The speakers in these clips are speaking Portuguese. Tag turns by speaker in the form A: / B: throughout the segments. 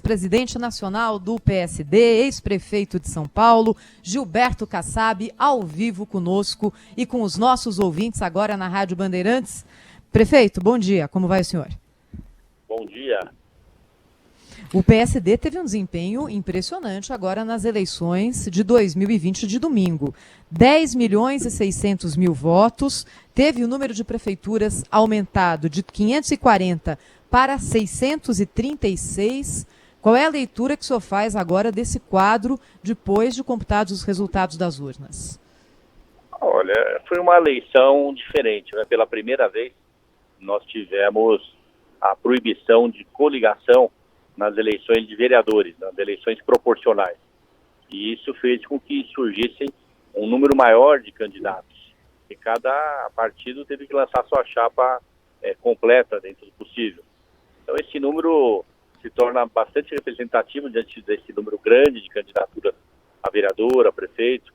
A: presidente nacional do PSD, ex-prefeito de São Paulo, Gilberto Kassab, ao vivo conosco e com os nossos ouvintes agora na Rádio Bandeirantes. Prefeito, bom dia, como vai o senhor?
B: Bom dia.
A: O PSD teve um desempenho impressionante agora nas eleições de 2020 de domingo. 10.600.000 votos, teve o número de prefeituras aumentado de 540 para 636. Qual é a leitura que o senhor faz agora desse quadro depois de computados os resultados das urnas?
B: Olha, foi uma eleição diferente, né? Pela primeira vez nós tivemos a proibição de coligação nas eleições de vereadores, nas eleições proporcionais. E isso fez com que surgissem um número maior de candidatos. E cada partido teve que lançar sua chapa completa dentro do possível. Então esse número se torna bastante representativo diante desse número grande de candidaturas a vereador, a prefeito,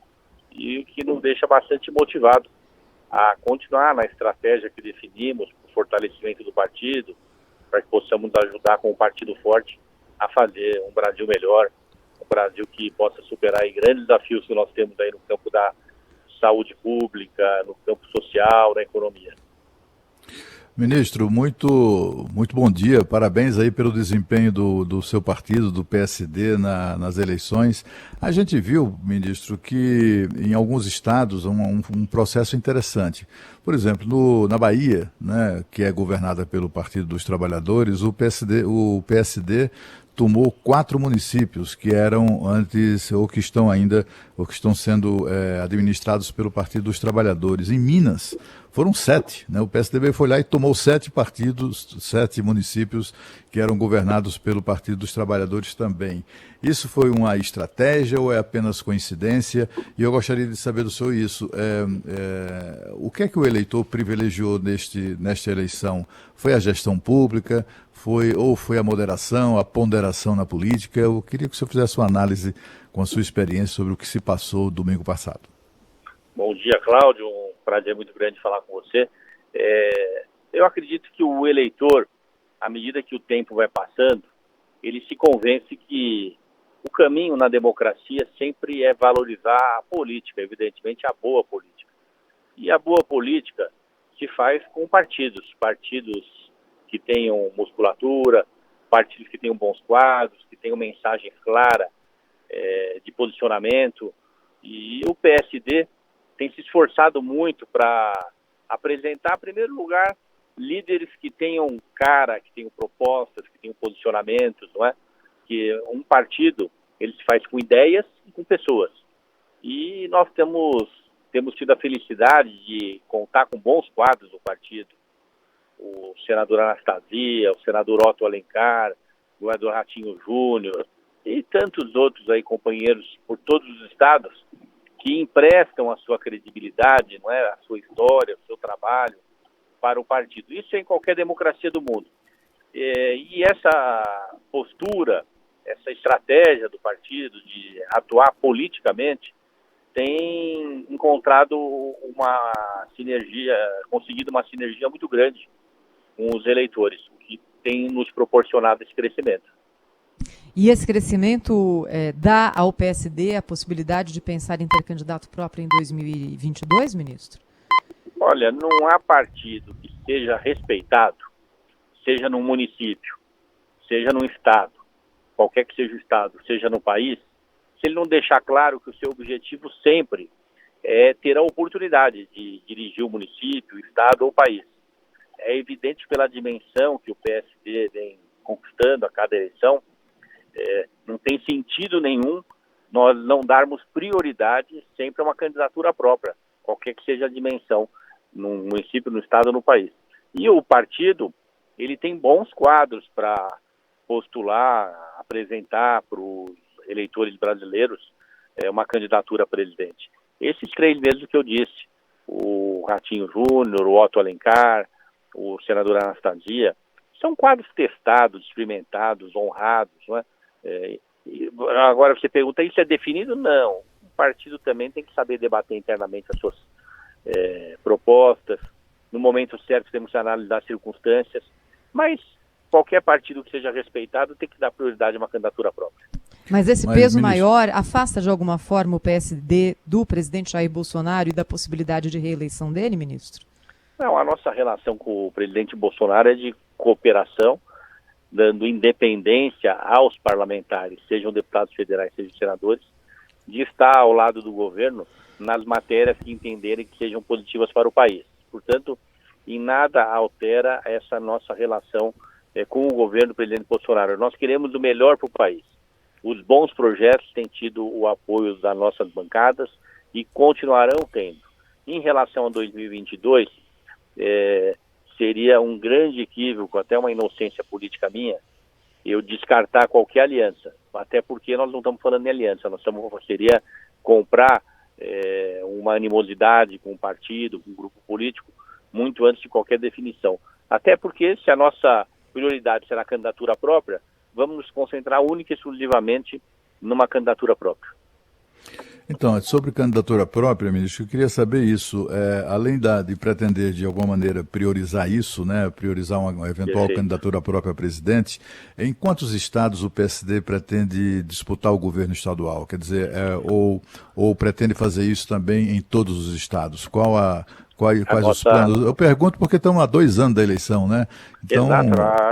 B: e que nos deixa bastante motivado a continuar na estratégia que definimos para o fortalecimento do partido, para que possamos ajudar com um partido forte a fazer um Brasil melhor, um Brasil que possa superar aí grandes desafios que nós temos aí no campo da saúde pública, no campo social, na economia.
C: Ministro, muito bom dia, parabéns aí pelo desempenho do seu partido, do PSD, nas eleições. A gente viu, ministro, que em alguns estados um processo interessante. Por exemplo, na Bahia, né, que é governada pelo Partido dos Trabalhadores, o PSD tomou 4 municípios que eram antes, ou que estão sendo administrados pelo Partido dos Trabalhadores. Em Minas, foram 7, né? O PSDB foi lá e tomou 7 municípios que eram governados pelo Partido dos Trabalhadores também. Isso foi uma estratégia ou é apenas coincidência? E eu gostaria de saber do senhor isso. O que é que o eleitor privilegiou nesta eleição? Foi a gestão pública? Foi a moderação, a ponderação na política? Eu queria que o senhor fizesse uma análise com a sua experiência sobre o que se passou domingo passado.
B: Bom dia, Cláudio. Um prazer muito grande falar com você. Eu acredito que o eleitor, à medida que o tempo vai passando, ele se convence que o caminho na democracia sempre é valorizar a política, evidentemente a boa política. E a boa política se faz com partidos que tenham musculatura, partidos que tenham bons quadros, que tenham mensagem clara de posicionamento. E o PSD tem se esforçado muito para apresentar, em primeiro lugar, líderes que tenham cara, que tenham propostas, que tenham posicionamentos, não é? Que um partido, ele se faz com ideias e com pessoas. E nós temos tido a felicidade de contar com bons quadros do partido. O senador Anastasia, o senador Otto Alencar, o governador Ratinho Júnior e tantos outros aí companheiros por todos os estados que emprestam a sua credibilidade, não é, a sua história, o seu trabalho para o partido. Isso é em qualquer democracia do mundo. E essa postura, essa estratégia do partido de atuar politicamente tem encontrado conseguido uma sinergia muito grande com os eleitores, o que tem nos proporcionado esse crescimento.
A: E esse crescimento dá ao PSD a possibilidade de pensar em ter candidato próprio em 2022, ministro?
B: Olha, não há partido que seja respeitado, seja num município, seja num estado, qualquer que seja o estado, seja no país, se ele não deixar claro que o seu objetivo sempre é ter a oportunidade de dirigir o município, o estado ou o país. É evidente pela dimensão que o PSD vem conquistando a cada eleição, não tem sentido nenhum nós não darmos prioridade sempre a uma candidatura própria, qualquer que seja a dimensão, no município, no estado ou no país. E o partido, ele tem bons quadros para postular, apresentar para os eleitores brasileiros uma candidatura a presidente. Esses 3 mesmos que eu disse, o Ratinho Júnior, o Otto Alencar, o senador Anastasia, são quadros testados, experimentados, honrados, não é? Agora você pergunta, isso é definido? Não. O partido também tem que saber debater internamente as suas propostas. No momento certo temos que analisar as circunstâncias, mas qualquer partido que seja respeitado tem que dar prioridade a uma candidatura própria.
A: Mas esse peso maior afasta de alguma forma o PSD do presidente Jair Bolsonaro e da possibilidade de reeleição dele, ministro?
B: Não, a nossa relação com o presidente Bolsonaro é de cooperação, dando independência aos parlamentares, sejam deputados federais, sejam senadores, de estar ao lado do governo nas matérias que entenderem que sejam positivas para o país. Portanto, em nada altera essa nossa relação com o governo do presidente Bolsonaro. Nós queremos o melhor para o país. Os bons projetos têm tido o apoio das nossas bancadas e continuarão tendo. Em relação a 2022, seria um grande equívoco, até uma inocência política minha, eu descartar qualquer aliança, até porque nós não estamos falando em aliança, seria comprar uma animosidade com um partido, com um grupo político, muito antes de qualquer definição. Até porque, se a nossa prioridade será a candidatura própria, vamos nos concentrar única e exclusivamente numa candidatura própria.
C: Então, sobre candidatura própria, ministro, eu queria saber isso, além de pretender, de alguma maneira, priorizar isso, né, priorizar uma eventual candidatura própria a presidente, em quantos estados o PSD pretende disputar o governo estadual? Quer dizer, ou pretende fazer isso também em todos os estados? Quais os planos? Eu pergunto porque estamos há 2 anos da eleição, né? Então,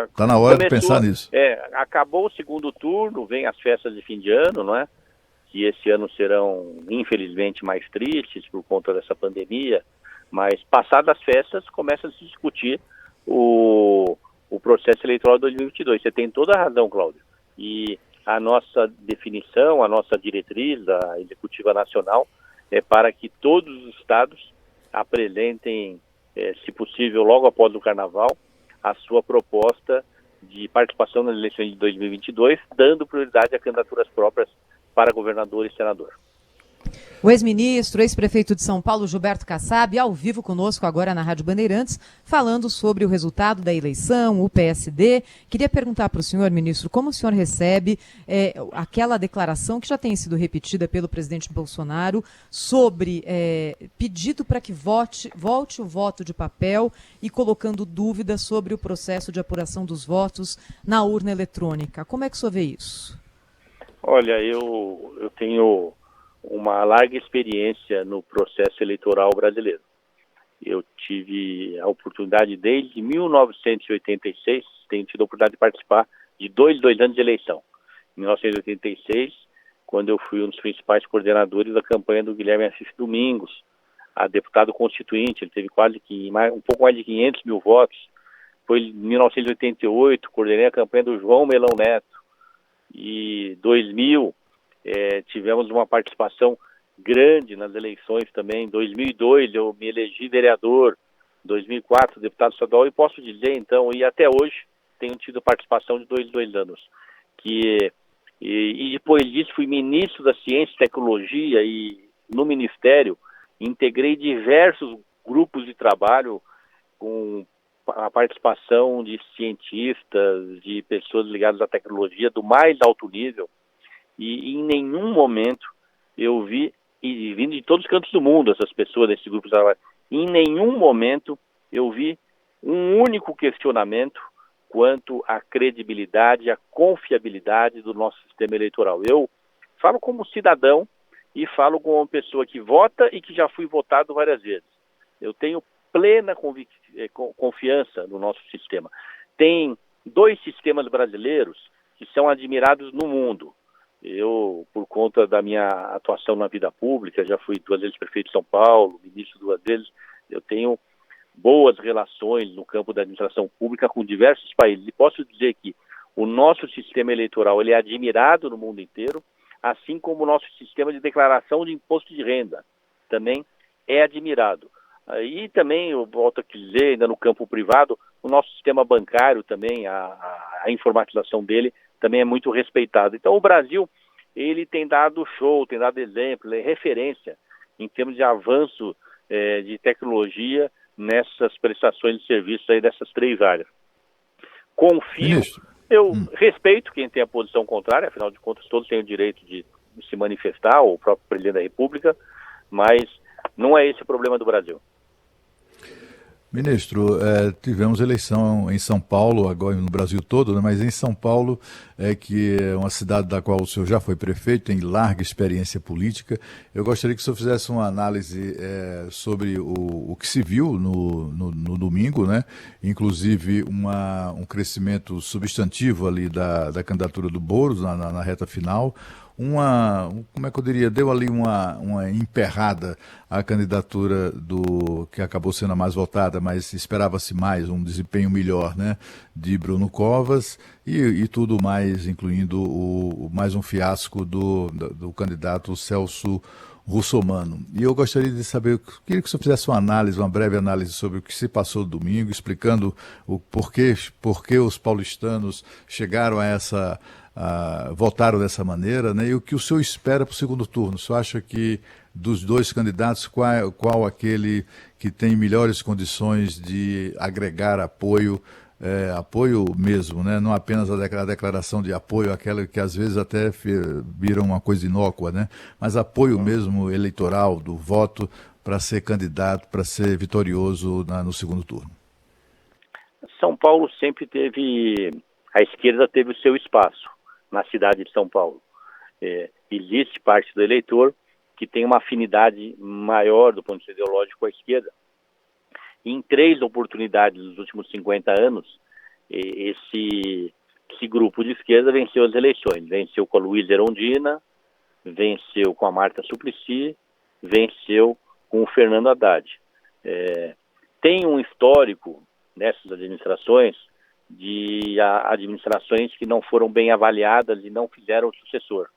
C: está na hora de pensar nisso.
B: Acabou o segundo turno, vem as festas de fim de ano, não é? Que esse ano serão, infelizmente, mais tristes por conta dessa pandemia, mas passadas as festas, começa a se discutir o processo eleitoral de 2022. Você tem toda a razão, Cláudio. E a nossa definição, a nossa diretriz da Executiva Nacional é para que todos os estados apresentem, se possível, logo após o Carnaval, a sua proposta de participação nas eleições de 2022, dando prioridade a candidaturas próprias para governador e senador.
A: O ex-ministro, ex-prefeito de São Paulo, Gilberto Kassab, ao vivo conosco agora na Rádio Bandeirantes, falando sobre o resultado da eleição, o PSD. Queria perguntar para o senhor, ministro, como o senhor recebe aquela declaração que já tem sido repetida pelo presidente Bolsonaro sobre pedido para que volte o voto de papel e colocando dúvidas sobre o processo de apuração dos votos na urna eletrônica. Como é que o senhor vê isso?
B: Olha, eu tenho uma larga experiência no processo eleitoral brasileiro. Eu tive a oportunidade, desde 1986, tenho tido a oportunidade de participar de dois anos de eleição. Em 1986, quando eu fui um dos principais coordenadores da campanha do Guilherme Assis Domingos, a deputado constituinte, ele teve um pouco mais de 500 mil votos. Foi em 1988, coordenei a campanha do João Melão Neto. E 2000, tivemos uma participação grande nas eleições também. Em 2002 eu me elegi vereador, 2004 deputado estadual, e posso dizer então, e até hoje tenho tido participação de dois anos. E depois disso fui ministro da Ciência e Tecnologia, e no Ministério integrei diversos grupos de trabalho com a participação de cientistas, de pessoas ligadas à tecnologia do mais alto nível. E em nenhum momento eu vi, e vindo de todos os cantos do mundo, essas pessoas desse grupo de trabalho, em nenhum momento eu vi um único questionamento quanto à credibilidade, à confiabilidade do nosso sistema eleitoral. Eu falo como cidadão e falo como uma pessoa que vota e que já fui votado várias vezes. Eu tenho plena confiança no nosso sistema. Tem 2 sistemas brasileiros que são admirados no mundo. Eu, por conta da minha atuação na vida pública, já fui 2 vezes prefeito de São Paulo, ministro 2 vezes, eu tenho boas relações no campo da administração pública com diversos países. E posso dizer que o nosso sistema eleitoral ele é admirado no mundo inteiro, assim como o nosso sistema de declaração de imposto de renda também é admirado. E também, eu volto a dizer, ainda no campo privado, o nosso sistema bancário também, a informatização dele também é muito respeitado. Então o Brasil, ele tem dado show, tem dado exemplo, é referência em termos de avanço de tecnologia nessas prestações de serviços aí dessas 3 áreas. Confio, eu respeito quem tem a posição contrária, afinal de contas todos têm o direito de se manifestar, o próprio presidente da República, mas não é esse o problema do Brasil.
C: Ministro, tivemos eleição em São Paulo, agora no Brasil todo, né, mas em São Paulo, que é uma cidade da qual o senhor já foi prefeito, tem larga experiência política. Eu gostaria que o senhor fizesse uma análise sobre o que se viu no domingo, né? Inclusive um crescimento substantivo ali da candidatura do Boulos na reta final. Como é que eu diria, deu ali uma emperrada à candidatura que acabou sendo a mais votada, mas esperava-se mais, um desempenho melhor, né, de Bruno Covas e tudo mais, incluindo mais um fiasco do candidato Celso Russomano. E eu gostaria de saber, eu queria que o senhor fizesse uma breve análise sobre o que se passou no domingo, explicando o porquê os paulistanos chegaram votaram dessa maneira, né? E o que o senhor espera para o segundo turno? O senhor acha que dos dois candidatos, qual aquele que tem melhores condições de agregar apoio mesmo, né? Não apenas a declaração de apoio, aquela que às vezes até vira uma coisa inócua, né? Mas apoio mesmo eleitoral, do voto para ser candidato, para ser vitorioso no segundo turno.
B: São Paulo sempre a esquerda teve o seu espaço na cidade de São Paulo. Existe parte do eleitor que tem uma afinidade maior do ponto de vista ideológico com a esquerda. E em 3 oportunidades nos últimos 50 anos, esse grupo de esquerda venceu as eleições. Venceu com a Luíza Erundina, venceu com a Marta Suplicy, venceu com o Fernando Haddad. Tem um histórico nessas administrações de administrações que não foram bem avaliadas e não fizeram o sucessor,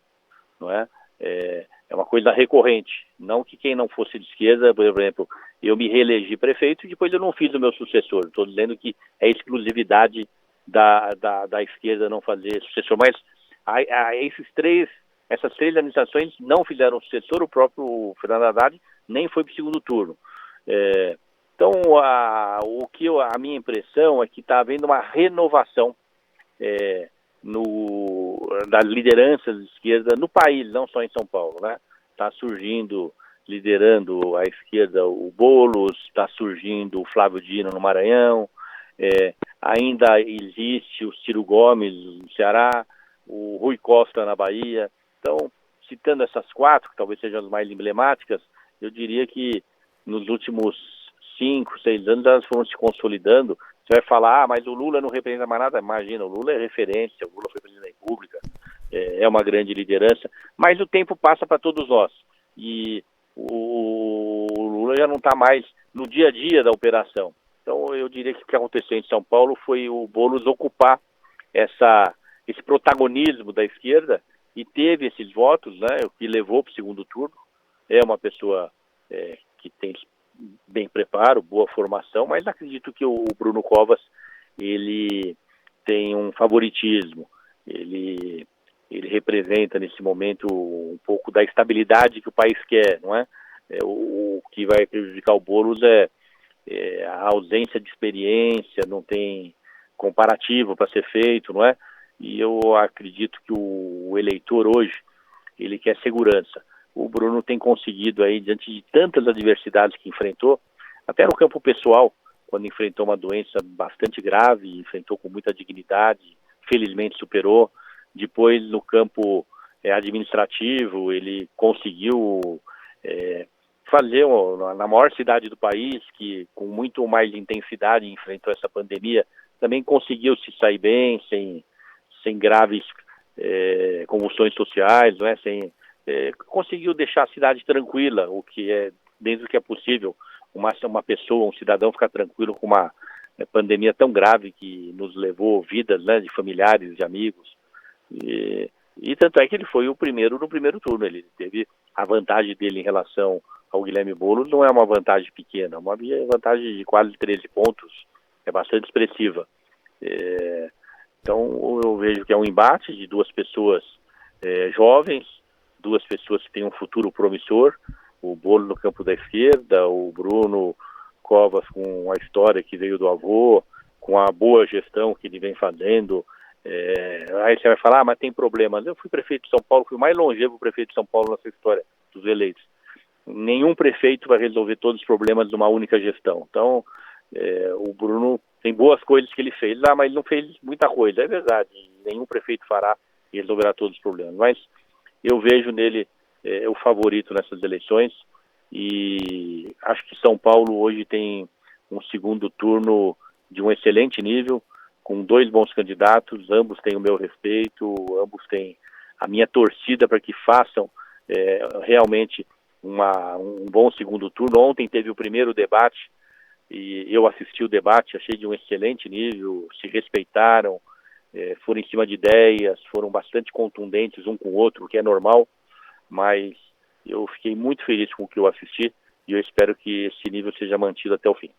B: não é? É uma coisa recorrente, não que quem não fosse de esquerda, por exemplo, eu me reelegi prefeito e depois eu não fiz o meu sucessor. Estou dizendo que é exclusividade da esquerda não fazer sucessor, mas essas 3 administrações não fizeram sucessor. O próprio Fernando Haddad nem foi para o segundo turno. Então, a minha impressão é que está havendo uma renovação das lideranças de esquerda no país, não só em São Paulo, né? Está surgindo, liderando a esquerda, o Boulos, está surgindo o Flávio Dino no Maranhão, ainda existe o Ciro Gomes no Ceará, o Rui Costa na Bahia. Então, citando essas 4, que talvez sejam as mais emblemáticas, eu diria que nos últimos 5, 6 anos elas foram se consolidando. Você vai falar, mas o Lula não representa mais nada. Imagina, o Lula é referência, o Lula foi presidente da República, é uma grande liderança, mas o tempo passa para todos nós. E o Lula já não está mais no dia a dia da operação. Então eu diria que o que aconteceu em São Paulo foi o Boulos ocupar esse protagonismo da esquerda e teve esses votos, né, o que levou para o segundo turno. É uma pessoa que tem bem preparo, boa formação, mas acredito que o Bruno Covas, ele tem um favoritismo, ele representa nesse momento um pouco da estabilidade que o país quer, não é? O que vai prejudicar o Boulos é a ausência de experiência, não tem comparativo para ser feito, não é? E eu acredito que o eleitor hoje, ele quer segurança. O Bruno tem conseguido aí, diante de tantas adversidades que enfrentou, até no campo pessoal, quando enfrentou uma doença bastante grave, enfrentou com muita dignidade, felizmente superou. Depois, no campo administrativo, ele conseguiu fazer, na maior cidade do país, que com muito mais intensidade enfrentou essa pandemia, também conseguiu se sair bem, sem graves convulsões sociais, não é? Conseguiu deixar a cidade tranquila, o que é, dentro do que é possível, uma pessoa, um cidadão ficar tranquilo com uma pandemia tão grave que nos levou vidas, né, de familiares, de amigos. E tanto é que ele foi o primeiro no primeiro turno. Ele teve a vantagem dele em relação ao Guilherme Boulos, não é uma vantagem pequena, uma vantagem de quase 13 pontos, é bastante expressiva. Então eu vejo que é um embate de 2 pessoas jovens, 2 pessoas que têm um futuro promissor, o Boulos no campo da esquerda, o Bruno Covas com a história que veio do avô, com a boa gestão que ele vem fazendo. Aí você vai falar, mas tem problemas. Eu fui prefeito de São Paulo, fui o mais longevo prefeito de São Paulo nessa história dos eleitos. Nenhum prefeito vai resolver todos os problemas de uma única gestão. Então, O Bruno tem boas coisas que ele fez lá, mas ele não fez muita coisa, é verdade. Nenhum prefeito fará e resolverá todos os problemas. Mas eu vejo nele o favorito nessas eleições e acho que São Paulo hoje tem um segundo turno de um excelente nível, com 2 bons candidatos, ambos têm o meu respeito, ambos têm a minha torcida para que façam realmente um bom segundo turno. Ontem teve o primeiro debate e eu assisti o debate, achei de um excelente nível, se respeitaram, foram em cima de ideias, foram bastante contundentes um com o outro, o que é normal, mas eu fiquei muito feliz com o que eu assisti e eu espero que esse nível seja mantido até o fim.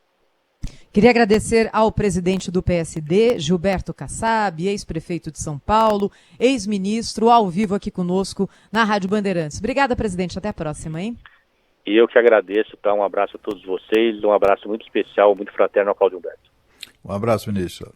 A: Queria agradecer ao presidente do PSD, Gilberto Kassab, ex-prefeito de São Paulo, ex-ministro, ao vivo aqui conosco na Rádio Bandeirantes. Obrigada, presidente. Até a próxima, hein?
B: E eu que agradeço, tá? Um abraço a todos vocês, um abraço muito especial, muito fraterno ao Cláudio Humberto.
C: Um abraço, ministro.